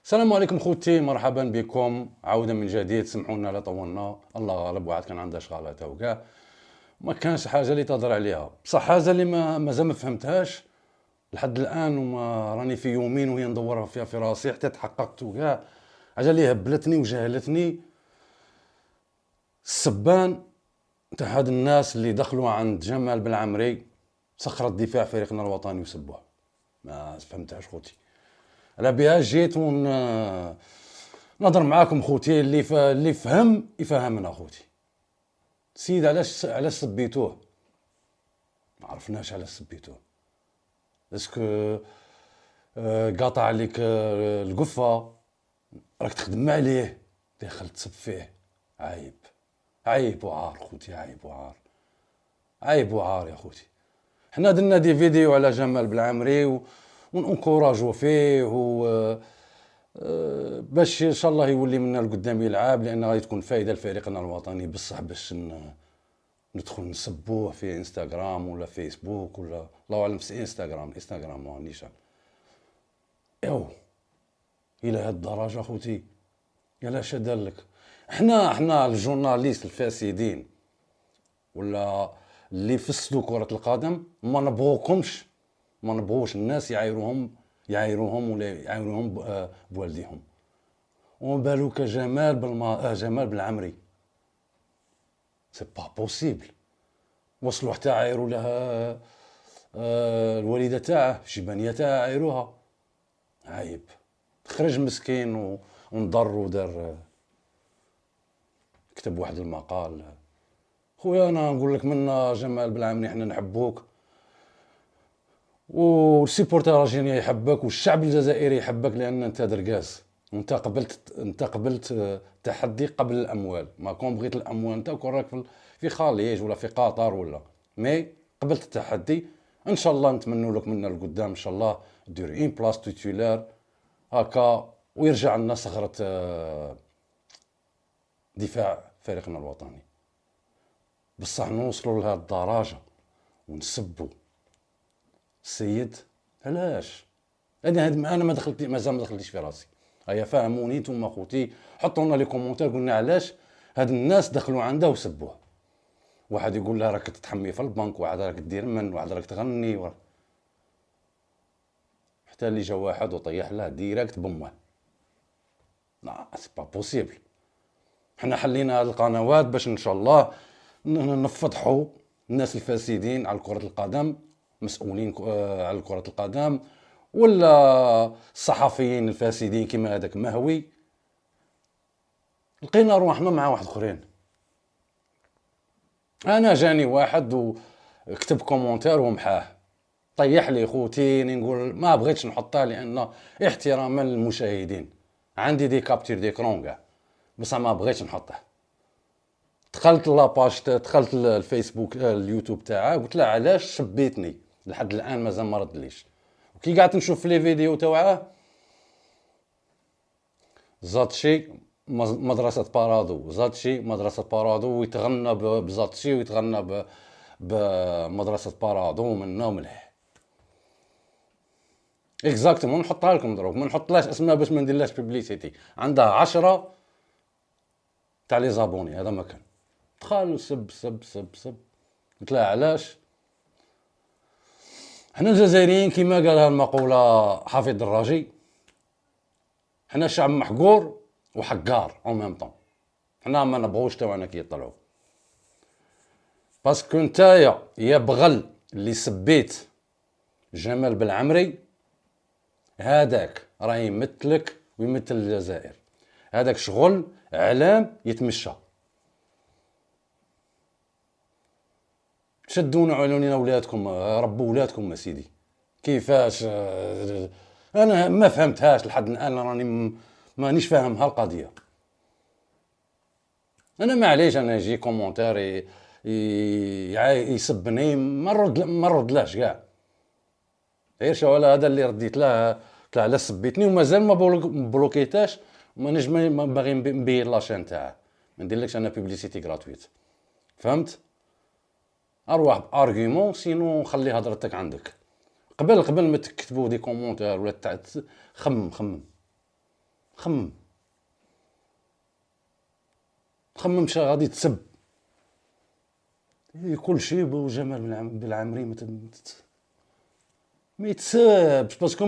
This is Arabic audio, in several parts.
السلام عليكم خوتي، مرحبا بكم عوده من جديد. سمحونا لا طولنا، الله غالب، واحد كان عنده شغالات وكاع ما كانش حاجه اللي تهضر عليها. بصح حاجه اللي مازال ما فهمتهاش لحد الان، وما راني في يومين وهي ندورها فيها في راسي حتى تحققت وكاع. حاجه اللي هبلتني وجهلتني، السبان تاع هاد الناس اللي دخلوا عند جمال بالعمري صخرة دفاع فريقنا الوطني وسبوه. ما فهمتهاش خوتي، على بها جيت نهضر معاكم خوتي. اللي فهم يفهمنا خوتي. السيد علاش سبيتوه؟ ما عرفناش علاش سبيتوه. اسكو قاطع عليك القفه، راك تخدم عليه داخل تسب فيه. عيب، عيب وعار خوتي، عيب وعار، عيب وعار يا خوتي. حنا درنا دي فيديو على جمال بالعمري ونكوراجو فيه باش ان شاء الله يولي منا لقدام يلعب، لان غادي تكون فايده لفريقنا الوطني. بصح باش ندخل نسبوه في انستغرام ولا فيسبوك ولا الله اعلم، في انستغرام ما عنديش ايوا الى هاد الدرجه خوتي. يلا دار لك؟ احنا الجورناليست الفاسدين ولا اللي فسدوا كرة القدم ما نبغوكمش، ما نبغوش الناس يعايروهم ولا يعايروهم بوالديهم. وما بالك جمال بالعمري، سي با بوسيبل. وصلوا حتى عايروا لها الوالده تاعه، الشيبانيه تاعه عايروها. عيب، خرج مسكين ونضر ودار كتب واحد المقال. خويا انا نقول لك منا جمال بالعمري احنا نحبوك، والسيبورتر الجيرياني يحبك، والشعب الجزائري يحبك، لان انت دركاز وانت قبلت التحدي قبل الاموال. ما كون بغيت الاموال انت كون راك في خليج ولا في قطر ولا مي قبلت التحدي. ان شاء الله نتمنوا لك منا القدام ان شاء الله دير اون بلاص تيتولار هكا ويرجع لنا صخرة دفاع فريقنا الوطني. بصح نوصلوا لهذه الدرجة ونسبوا السيد؟ علاش؟ انا مازال ما دخلتيش في راسي. هيا فهموني نتوما خوتي، حطوا لنا لي كومونتير قلنا علاش هاد الناس دخلوا عنده وسبوه. واحد يقول لها راك تتحمي في البنك، واحد راك دير واحد راك تغني حتى اللي جا واحد وطيح له ديريكت بمه. لا سي با بوسيبل. حنا حلينا هاد القنوات باش ان شاء الله نفضحوا الناس الفاسدين على كرة القدم، مسؤولين على كرة القدم، ولا الصحفيين الفاسدين كما هذاك مهوي. لقينا روحنا مع واحد اخرين. انا جاني واحد وكتب كومونتير ومحاه، طيح لي خوتي. نقول ما بغيتش نحطها لان احتراما للمشاهدين، عندي دي كابتور ديكرون كاع، بصح ما بغيتش نحطه. دخلت لاباج، دخلت الفيسبوك اليوتيوب تاعه، قلت له علاش شبيتني؟ لحد الان مازال ما ردليش. وكي قعدت نشوف في لي فيديو تاعه زاتشي مدرسة بارادو، زاتشي مدرسة بارادو، ويتغنى بزاتشي ويتغنى بمدرسة بارادو منا وملح. اكزاكتومون نحطها لكم دروك، ما نحطلاش اسماء باش ما نديرلاش بيبليسيتي. عندها 10 تاع لي زابوني، هذا ما كان. دخل سب سب سب سب. قلت لها علاش؟ حنا الجزائريين كما قالها المقولة حافظ الدراجي، حنا شعب محقور وحقار او ميم طون. حنا ما نبغوش تاعنا كي يطلعوا، باسكو نتايا يا بغل اللي سبيت جمال بالعمري، هذاك راه يمثلك ويمثل الجزائر. هذاك شغل اعلام يتمشى. شدونا علونينا ولادكم، ربوا ولادكم سيدي. كيفاش؟ انا ما فهمتهاش لحد الان، راني مانيش فاهمها القضيه. انا معليش انا يجي كومونتير يسبني، ما نردلاش كاع. غير شو هذا اللي رديت له، طلع لا سبيتني ومازال ما بلوكيتاش. ما نجم ما باغي نبين لاشين تاعه، ما نديرلكش انا بوبليسيتي غراتويت. فهمت؟ ارواح بارغيومون، سينو خلي هضرتك عندك. قبل ما تكتبوا دي كومونتير ولا خمم خمم، خممش غادي تسب كل شيء بو جمال بالعمري ما يتسبش باسكو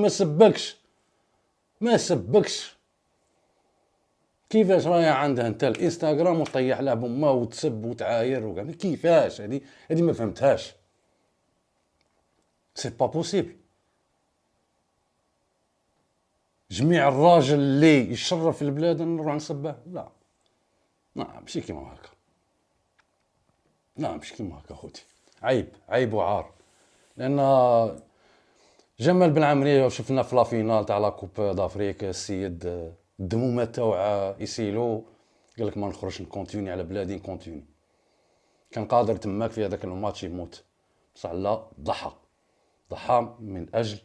ما سبكش كيفاش راهي عندها انت الانستغرام وطيح لها بما وتسب وتعاير وكاع كيفاش هذه ما فهمتهاش سي با بوسيبل جميع الراجل اللي يشرف البلاد نروح نصبه لا ماشي كيما هكا لا ماشي كيما هكا خوتي عيب وعار لان جمال بن عمري شفنا في لافينال تاع لا كوب دافريك السيد الدمومه تاوعا يسيلو قال لك ما نخرجش نكونتيني على بلادي نكونتيني كان قادر تماك في هذاك الماتش يموت بصح لا ضحى من اجل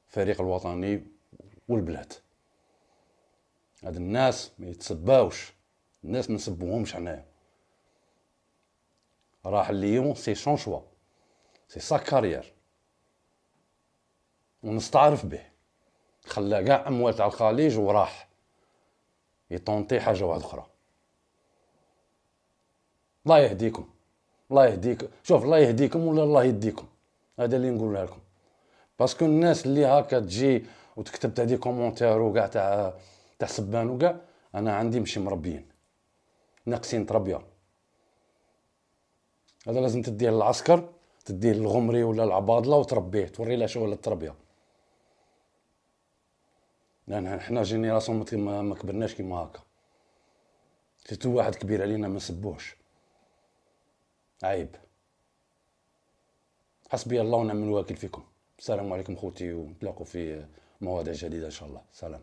الفريق الوطني والبلاد هاد الناس ما يتسباوش الناس ما نسبوهمش حنايا راح ليون سي سون شوا سي سا كارير ونستعرف به خلى كاع اموال تاع الخليج وراح يطونطي حاجه واحده اخرى الله يهديكم الله يهديك شوف الله يهديكم ولا الله يديكم هذا اللي نقولها لكم باسكو الناس اللي هكا تجي وتكتب تاع دي كومونتير وكاع تاع سبان وكاع انا عندي ماشي مربيين ناقصين تربيه هذا لازم تديه للعسكر تديه للغمري ولا العباضله وتربيه توري له شغل التربيه لان حنا جينيراسيون ما كبرناش كيما هكا سيتو واحد كبير علينا ما نسبوهش عيب حسبي الله ونعم الوكيل فيكم السلام عليكم خوتي ونتلاقوا في مواضيع جديده ان شاء الله سلام